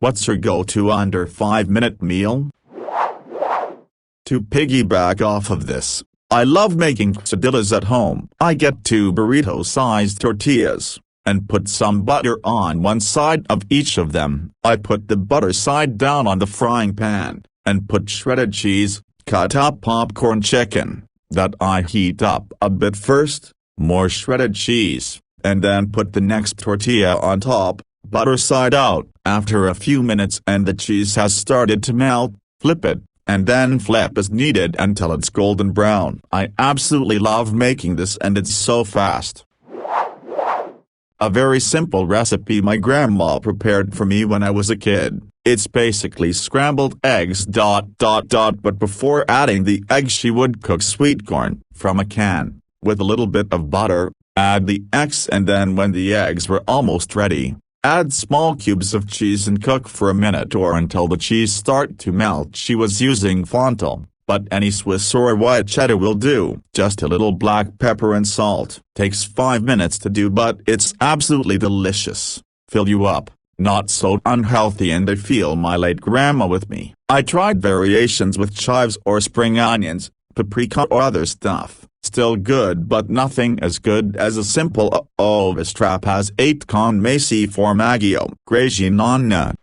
What's your go-to under 5-minute meal? To piggyback off of this, I love making quesadillas at home. I get 2 burrito-sized tortillas, and put some butter on one side of each of them. I put the butter side down on the frying pan, and put shredded cheese, cut up popcorn chicken, that I heat up a bit first, more shredded cheese, and then put the next tortilla on top, butter side out. After a few minutes and the cheese has started to melt, flip it, and then flip as needed until it's golden brown. I absolutely love making this, and it's so fast. A very simple recipe my grandma prepared for me when I was a kid. It's basically scrambled eggs. But before adding the eggs she would cook sweet corn from a can, with a little bit of butter, add the eggs, and then when the eggs were almost ready, add small cubes of cheese and cook for a minute or until the cheese start to melt. She was using fontal, but any Swiss or white cheddar will do. Just a little black pepper and salt. Takes 5 minutes to do, but it's absolutely delicious. Fill you up, not so unhealthy, and I feel my late grandma with me. I tried variations with chives or spring onions, paprika or other stuff. Still good, but nothing as good as a simple this trap has 8 con mesi formaggio, grazie nonna.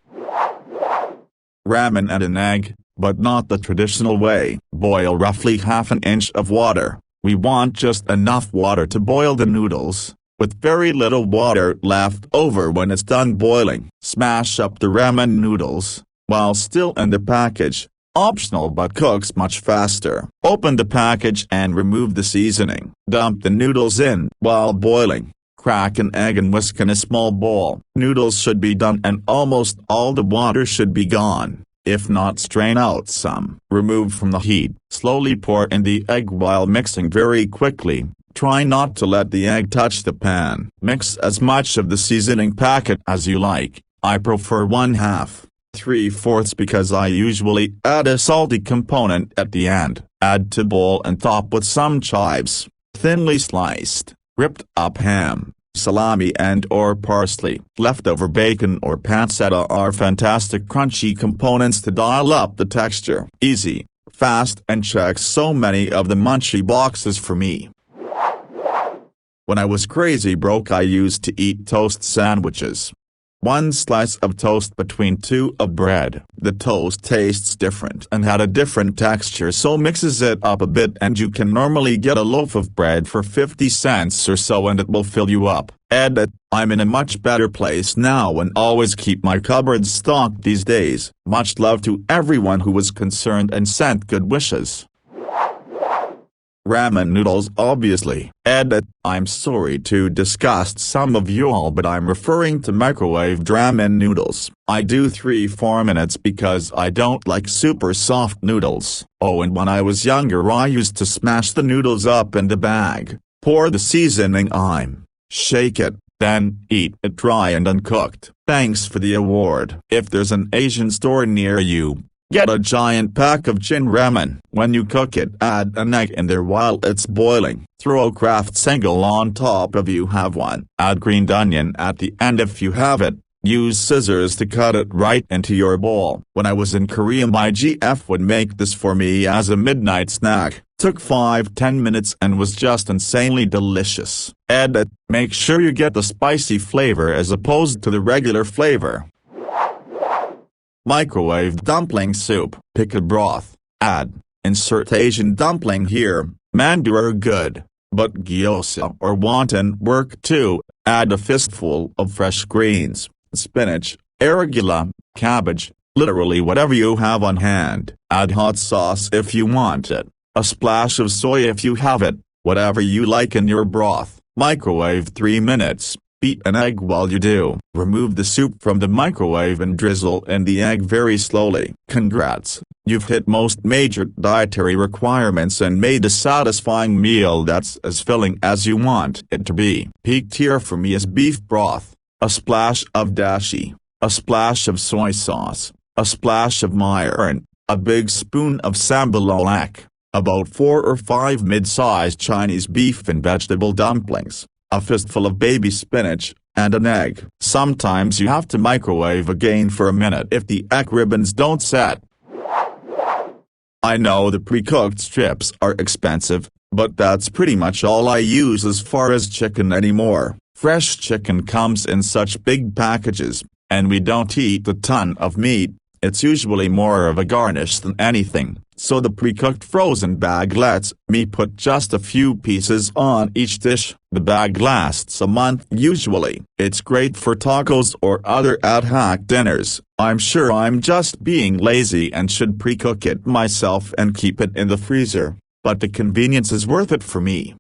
Ramen and an egg, but not the traditional way. Boil roughly half an inch of water. We want just enough water to boil the noodles, with very little water left over when it's done boiling. Smash up the ramen noodles, while still in the package. Optional but cooks much faster. Open the package and remove the seasoning. Dump the noodles in while boiling. Crack an egg and whisk in a small bowl. Noodles should be done and almost all the water should be gone. If not, strain out some. Remove from the heat. Slowly pour in the egg while mixing very quickly. Try not to let the egg touch the pan. Mix as much of the seasoning packet as you like. I prefer 1/2. 3/4 because I usually add a salty component at the end. Add to bowl and top with some chives, thinly sliced, ripped up ham, salami and or parsley. Leftover bacon or pancetta are fantastic crunchy components to dial up the texture. Easy, fast, and checks so many of the munchie boxes for me. When I was crazy broke, I used to eat toast sandwiches. 1 slice of toast between 2 of bread. The toast tastes different and had a different texture, so mixes it up a bit, and you can normally get a loaf of bread for 50 cents or so, and it will fill you up. Edit. I'm in a much better place now and always keep my cupboards stocked these days. Much love to everyone who was concerned and sent good wishes. Ramen noodles obviously. Edit. I'm sorry to disgust some of you all, but I'm referring to microwaved ramen noodles. I do 3-4 minutes because I don't like super soft noodles. Oh, and when I was younger I used to smash the noodles up in the bag, pour the seasoning on, shake it, then eat it dry and uncooked. Thanks for the award. If there's an Asian store near you, get a giant pack of Jin ramen. When you cook it, add an egg in there while it's boiling. Throw a Kraft single on top if you have one. Add green onion at the end if you have it. Use scissors to cut it right into your bowl. When I was in Korea, my GF would make this for me as a midnight snack. Took 5-10 minutes and was just insanely delicious. Edit. Make sure you get the spicy flavor as opposed to the regular flavor. Microwave dumpling soup. Pick a broth. Add. Insert Asian dumpling here. Mandu are good, but gyoza or wonton work too. Add a fistful of fresh greens, spinach, arugula, cabbage, literally whatever you have on hand. Add hot sauce if you want it. A splash of soy if you have it. Whatever you like in your broth. Microwave 3 minutes. Beat an egg while you do. Remove the soup from the microwave and drizzle in the egg very slowly. Congrats, you've hit most major dietary requirements and made a satisfying meal that's as filling as you want it to be. Peak tier for me is beef broth, a splash of dashi, a splash of soy sauce, a splash of mirin, a big spoon of sambalolak, about 4 or 5 mid-sized Chinese beef and vegetable dumplings, a fistful of baby spinach, and an egg. Sometimes you have to microwave again for a minute if the egg ribbons don't set. I know the pre-cooked strips are expensive, but that's pretty much all I use as far as chicken anymore. Fresh chicken comes in such big packages, and we don't eat a ton of meat. It's usually more of a garnish than anything, so the pre-cooked frozen bag lets me put just a few pieces on each dish. The bag lasts a month usually. It's great for tacos or other ad hoc dinners. I'm sure I'm just being lazy and should pre-cook it myself and keep it in the freezer, but the convenience is worth it for me.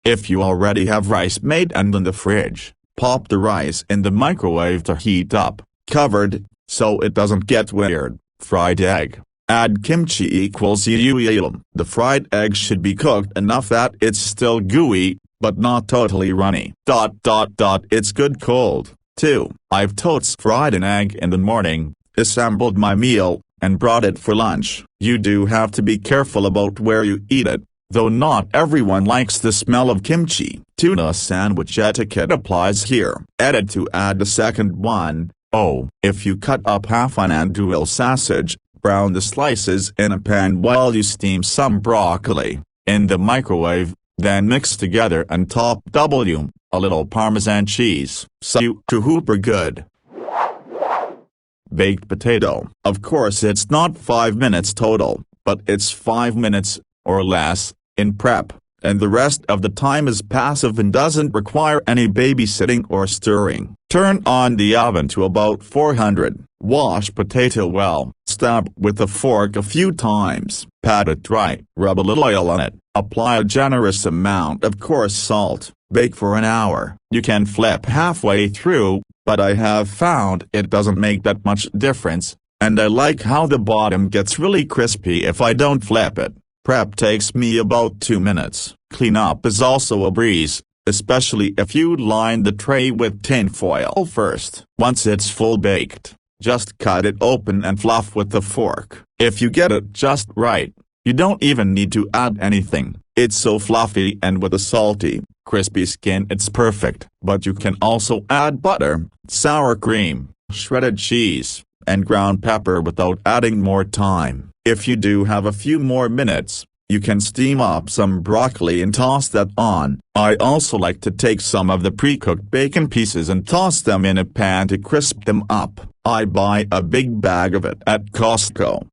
If you already have rice made and in the fridge, pop the rice in the microwave to heat up, covered, so it doesn't get weird. Fried egg. Add kimchi equals uelum. The fried egg should be cooked enough that it's still gooey, but not totally runny. It's good cold, too. I've totes fried an egg in the morning, assembled my meal, and brought it for lunch. You do have to be careful about where you eat it, though not everyone likes the smell of kimchi. Tuna sandwich etiquette applies here. Edit to add a second one. Oh, if you cut up half an andouille sausage, brown the slices in a pan while you steam some broccoli in the microwave, then mix together and top a little Parmesan cheese. So super good. Baked potato. Of course it's not 5 minutes total, but it's 5 minutes, or less, in prep, and the rest of the time is passive and doesn't require any babysitting or stirring. Turn on the oven to about 400. Wash potato well, stab with a fork a few times, pat it dry, rub a little oil on it, apply a generous amount of coarse salt, bake for an hour. You can flip halfway through, but I have found it doesn't make that much difference, and I like how the bottom gets really crispy if I don't flip it. Prep takes me about 2 minutes. Cleanup is also a breeze, especially if you line the tray with tin foil first. Once it's full baked, just cut it open and fluff with a fork. If you get it just right, you don't even need to add anything. It's so fluffy, and with a salty, crispy skin it's perfect. But you can also add butter, sour cream, shredded cheese, and ground pepper without adding more time. If you do have a few more minutes, you can steam up some broccoli and toss that on. I also like to take some of the pre-cooked bacon pieces and toss them in a pan to crisp them up. I buy a big bag of it at Costco.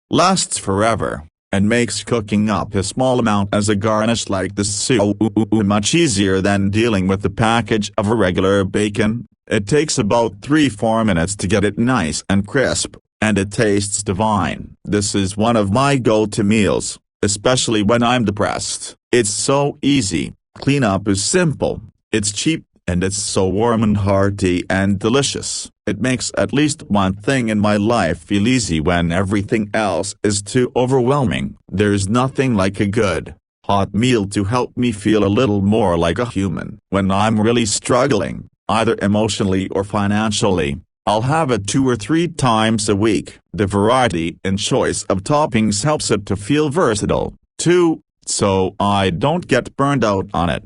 Lasts forever, and makes cooking up a small amount as a garnish like this so much easier than dealing with the package of regular bacon. It takes about 3-4 minutes to get it nice and crisp, and it tastes divine. This is one of my go-to meals, especially when I'm depressed. It's so easy, cleanup is simple, it's cheap, and it's so warm and hearty and delicious. It makes at least one thing in my life feel easy when everything else is too overwhelming. There's nothing like a good, hot meal to help me feel a little more like a human. When I'm really struggling, either emotionally or financially, I'll have it 2 or 3 times a week. The variety and choice of toppings helps it to feel versatile, too, so I don't get burned out on it.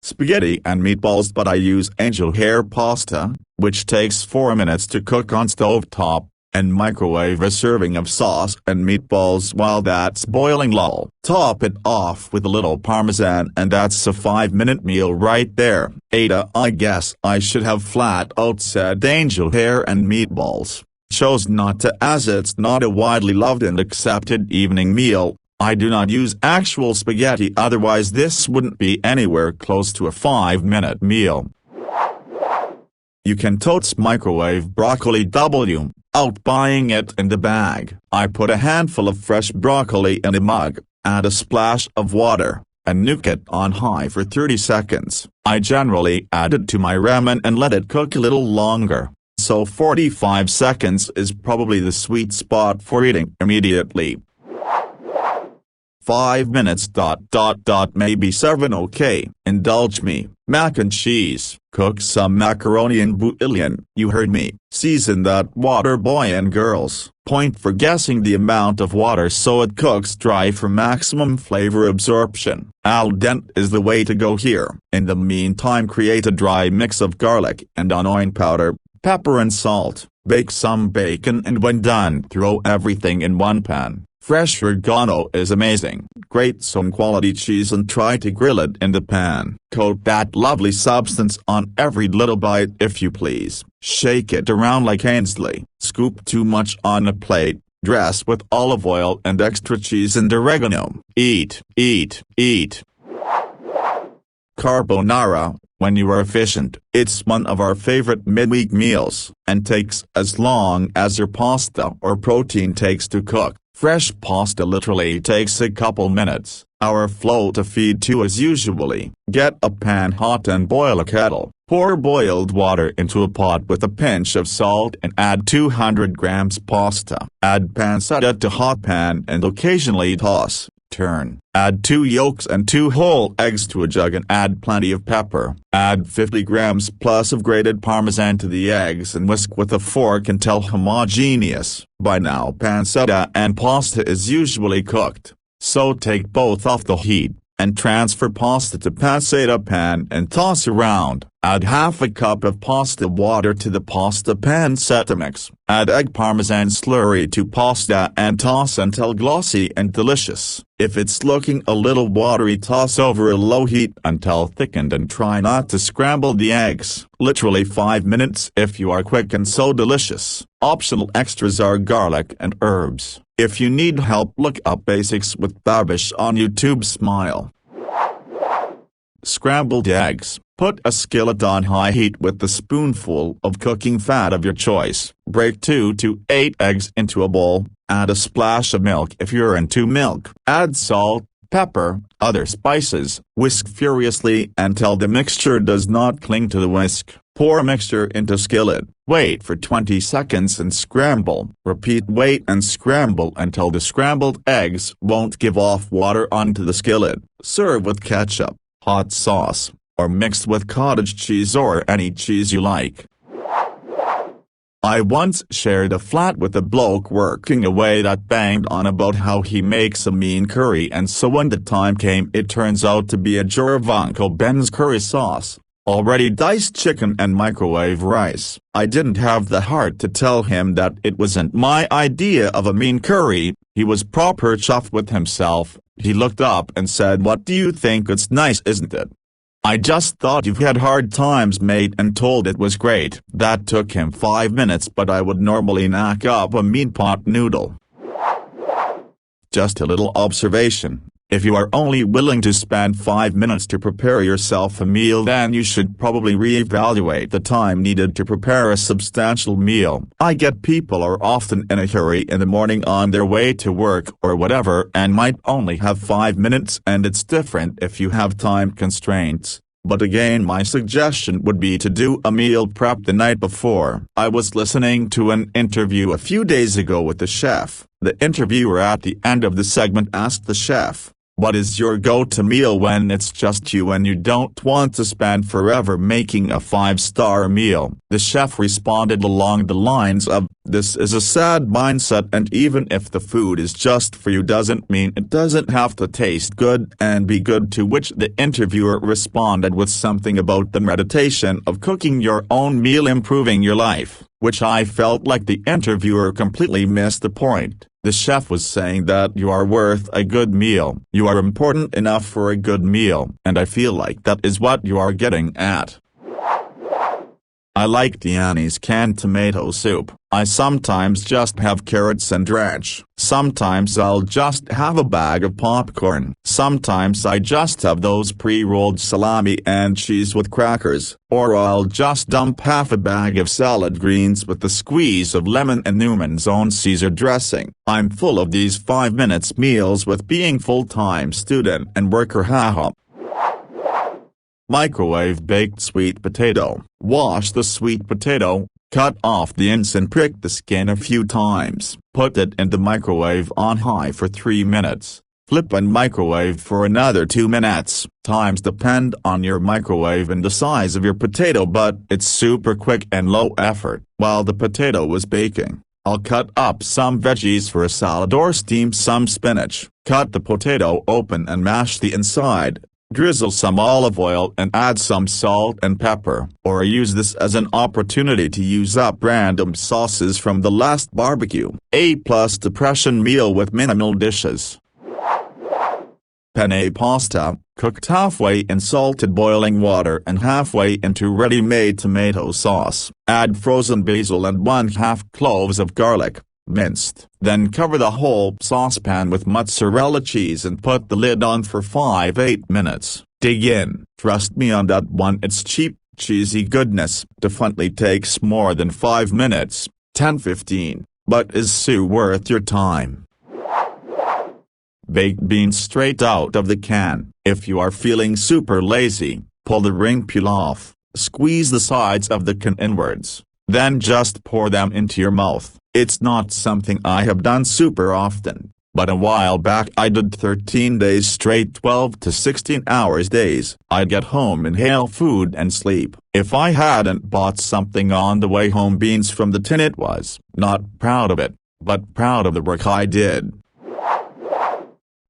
Spaghetti and meatballs, but I use angel hair pasta, which takes 4 minutes to cook on stovetop, and microwave a serving of sauce and meatballs while that's boiling. Top it off with a little Parmesan, and that's a 5-minute meal right there. Ada, I guess I should have flat out said angel hair and meatballs. Chose not to, as it's not a widely loved and accepted evening meal. I do not use actual spaghetti, otherwise this wouldn't be anywhere close to a 5-minute meal. You can totes microwave broccoli without buying it in the bag. I put a handful of fresh broccoli in a mug, add a splash of water, and nuke it on high for 30 seconds. I generally add it to my ramen and let it cook a little longer, so 45 seconds is probably the sweet spot for eating immediately. 5 minutes. Maybe 7. Okay, indulge me. Mac and cheese. Cook some macaroni in bouillon. You heard me. Season that water, boy and girls. Point for guessing the amount of water so it cooks dry for maximum flavor absorption. Al dente is the way to go here. In the meantime, create a dry mix of garlic and onion powder, pepper and salt. Bake some bacon, and when done, throw everything in one pan. Fresh oregano is amazing. Grate some quality cheese and try to grill it in the pan. Coat that lovely substance on every little bite if you please. Shake it around like Ainsley. Scoop too much on a plate. Dress with olive oil and extra cheese and oregano. Eat, eat, eat. Carbonara. When you are efficient, it's one of our favorite midweek meals, and takes as long as your pasta or protein takes to cook. Fresh pasta literally takes a couple minutes. Our flow to feed to is usually, get a pan hot and boil a kettle. Pour boiled water into a pot with a pinch of salt and add 200 grams pasta. Add pancetta to hot pan and occasionally toss. Turn. Add 2 yolks and 2 whole eggs to a jug and add plenty of pepper. Add 50 grams plus of grated parmesan to the eggs and whisk with a fork until homogeneous. By now pancetta and pasta is usually cooked, so take both off the heat, and transfer pasta to pancetta pan and toss around. Add half a cup of pasta water to the pasta pancetta mix. Add egg parmesan slurry to pasta and toss until glossy and delicious. If it's looking a little watery, toss over a low heat until thickened and try not to scramble the eggs. Literally 5 minutes if you are quick and so delicious. Optional extras are garlic and herbs. If you need help, look up basics with Babish on YouTube. Smile. Scrambled eggs. Put a skillet on high heat with a spoonful of cooking fat of your choice. Break 2 to 8 eggs into a bowl. Add a splash of milk if you're into milk. Add salt, pepper, other spices. Whisk furiously until the mixture does not cling to the whisk. Pour mixture into skillet. Wait for 20 seconds and scramble. Repeat, wait and scramble until the scrambled eggs won't give off water onto the skillet. Serve with ketchup, hot sauce, or mixed with cottage cheese or any cheese you like. I once shared a flat with a bloke working away that banged on about how he makes a mean curry, and so when the time came it turns out to be a jar of Uncle Ben's curry sauce, already diced chicken and microwave rice. I didn't have the heart to tell him that it wasn't my idea of a mean curry. He was proper chuffed with himself. He looked up and said, "What do you think? It's nice, isn't it?" I just thought you've had hard times, mate, and told it was great. That took him 5 minutes, but I would normally knock up a mean pot noodle. Just a little observation. If you are only willing to spend 5 minutes to prepare yourself a meal, then you should probably reevaluate the time needed to prepare a substantial meal. I get people are often in a hurry in the morning on their way to work or whatever and might only have 5 minutes, and it's different if you have time constraints. But again, my suggestion would be to do a meal prep the night before. I was listening to an interview a few days ago with the chef. The interviewer at the end of the segment asked the chef, "What is your go-to meal when it's just you and you don't want to spend forever making a 5-star meal?" The chef responded along the lines of, "This is a sad mindset, and even if the food is just for you doesn't mean it doesn't have to taste good and be good." To which the interviewer responded with something about the meditation of cooking your own meal improving your life, which I felt like the interviewer completely missed the point. The chef was saying that you are worth a good meal. You are important enough for a good meal, and I feel like that is what you are getting at. I like Deanne's canned tomato soup. I sometimes just have carrots and ranch. Sometimes I'll just have a bag of popcorn. Sometimes I just have those pre-rolled salami and cheese with crackers. Or I'll just dump half a bag of salad greens with a squeeze of lemon and Newman's Own Caesar dressing. I'm full of these 5 minutes meals with being full-time student and worker. Haha. Microwave baked sweet potato. Wash the sweet potato, cut off the ends and prick the skin a few times. Put it in the microwave on high for 3 minutes. Flip and microwave for another 2 minutes. Times depend on your microwave and the size of your potato, but it's super quick and low effort. While the potato was baking, I'll cut up some veggies for a salad or steam some spinach. Cut the potato open and mash the inside. Drizzle some olive oil and add some salt and pepper. Or use this as an opportunity to use up random sauces from the last barbecue. A+ depression meal with minimal dishes. Penne pasta, cooked halfway in salted boiling water and halfway into ready-made tomato sauce. Add frozen basil and 1/2 cloves of garlic, minced. Then cover the whole saucepan with mozzarella cheese and put the lid on for 5-8 minutes. Dig in. Trust me on that one, it's cheap, cheesy goodness. Definitely takes more than 5 minutes, 10-15, but is so worth your time. Baked beans straight out of the can. If you are feeling super lazy, pull the ring peel off, squeeze the sides of the can inwards, then just pour them into your mouth. It's not something I have done super often, but a while back I did 13 days straight, 12 to 16 hours days. I'd get home, inhale food and sleep. If I hadn't bought something on the way home, beans from the tin, it was not proud of it, but proud of the work I did.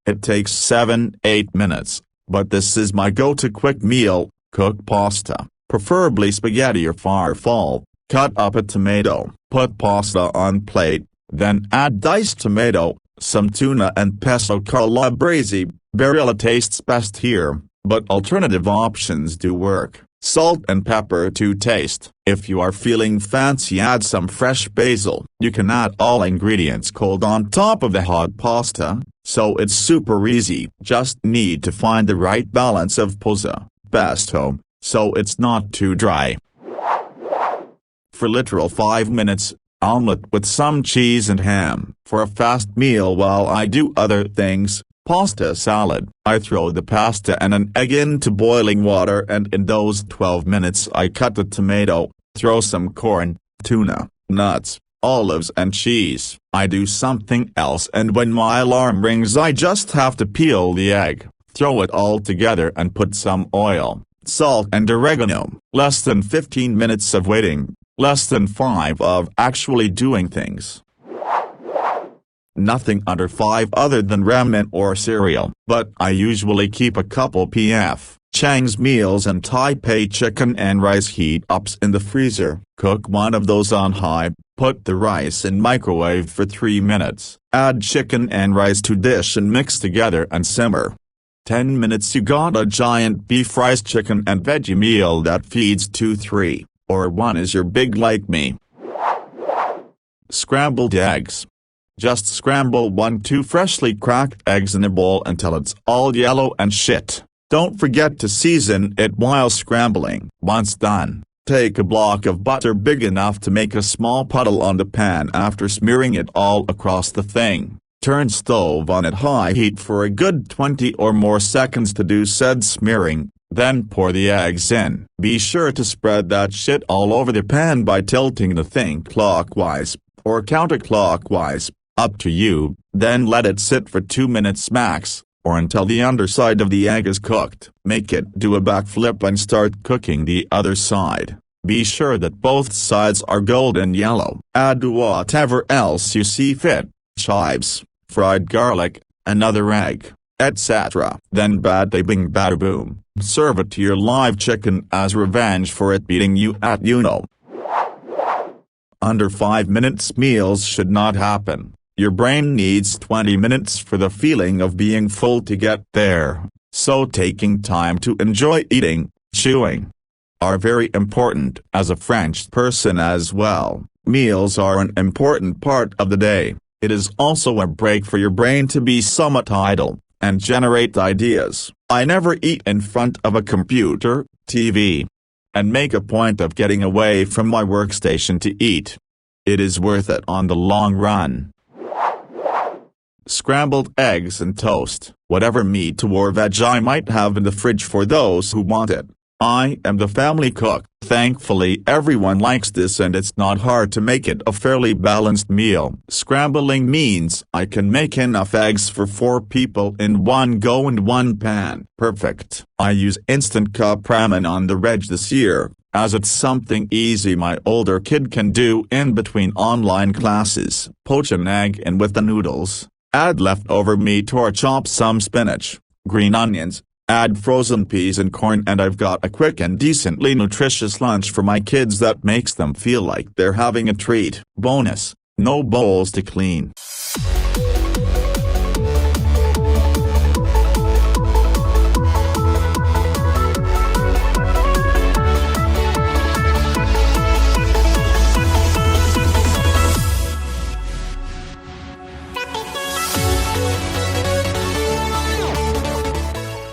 It takes 7-8 minutes, but this is my go-to quick meal. Cook pasta, preferably spaghetti or farfalle. Cut up a tomato, put pasta on plate, then add diced tomato, some tuna and pesto calabrese. Barilla tastes best here, but alternative options do work. Salt and pepper to taste. If you are feeling fancy, add some fresh basil. You can add all ingredients cold on top of the hot pasta, so it's super easy. Just need to find the right balance of pesto, so it's not too dry. For literal 5 minutes, omelette with some cheese and ham. For a fast meal while I do other things, pasta salad. I throw the pasta and an egg into boiling water, and in those 12 minutes I cut the tomato, throw some corn, tuna, nuts, olives and cheese. I do something else, and when my alarm rings I just have to peel the egg, throw it all together and put some oil, salt and oregano. Less than 15 minutes of waiting. Less than 5 of actually doing things. Nothing under 5 other than ramen or cereal. But I usually keep a couple P.F. Chang's meals and Taipei chicken and rice heat-ups in the freezer. Cook one of those on high, put the rice in microwave for 3 minutes. Add chicken and rice to dish and mix together and simmer. 10 minutes, you got a giant beef rice chicken and veggie meal that feeds 2-3. Or one is your big like me. Scrambled eggs. Just scramble 1-2 freshly cracked eggs in a bowl until it's all yellow and shit. Don't forget to season it while scrambling. Once done, take a block of butter big enough to make a small puddle on the pan after smearing it all across the thing. Turn stove on at high heat for a good 20 or more seconds to do said smearing. Then pour the eggs in. Be sure to spread that shit all over the pan by tilting the thing clockwise, or counterclockwise, up to you. Then let it sit for 2 minutes max, or until the underside of the egg is cooked. Make it do a backflip and start cooking the other side. Be sure that both sides are golden yellow. Add whatever else you see fit, chives, fried garlic, another egg, etc. Then bada bing bada boom. Serve it to your live chicken as revenge for it beating you at you-know. Under 5 minutes meals should not happen. Your brain needs 20 minutes for the feeling of being full to get there, so taking time to enjoy eating, chewing, are very important. As a French person as well, meals are an important part of the day. It is also a break for your brain to be somewhat idle and generate ideas. I never eat in front of a computer, TV, and make a point of getting away from my workstation to eat. It is worth it on the long run. Scrambled eggs and toast. Whatever meat or veg I might have in the fridge for those who want it, I am the family cook. Thankfully everyone likes this and it's not hard to make it a fairly balanced meal. Scrambling means I can make enough eggs for 4 people in one go in one pan. Perfect. I use instant cup ramen on the reg this year, as it's something easy my older kid can do in between online classes. Poach an egg in with the noodles, add leftover meat or chop some spinach, green onions, add frozen peas and corn, and I've got a quick and decently nutritious lunch for my kids that makes them feel like they're having a treat. Bonus: no bowls to clean.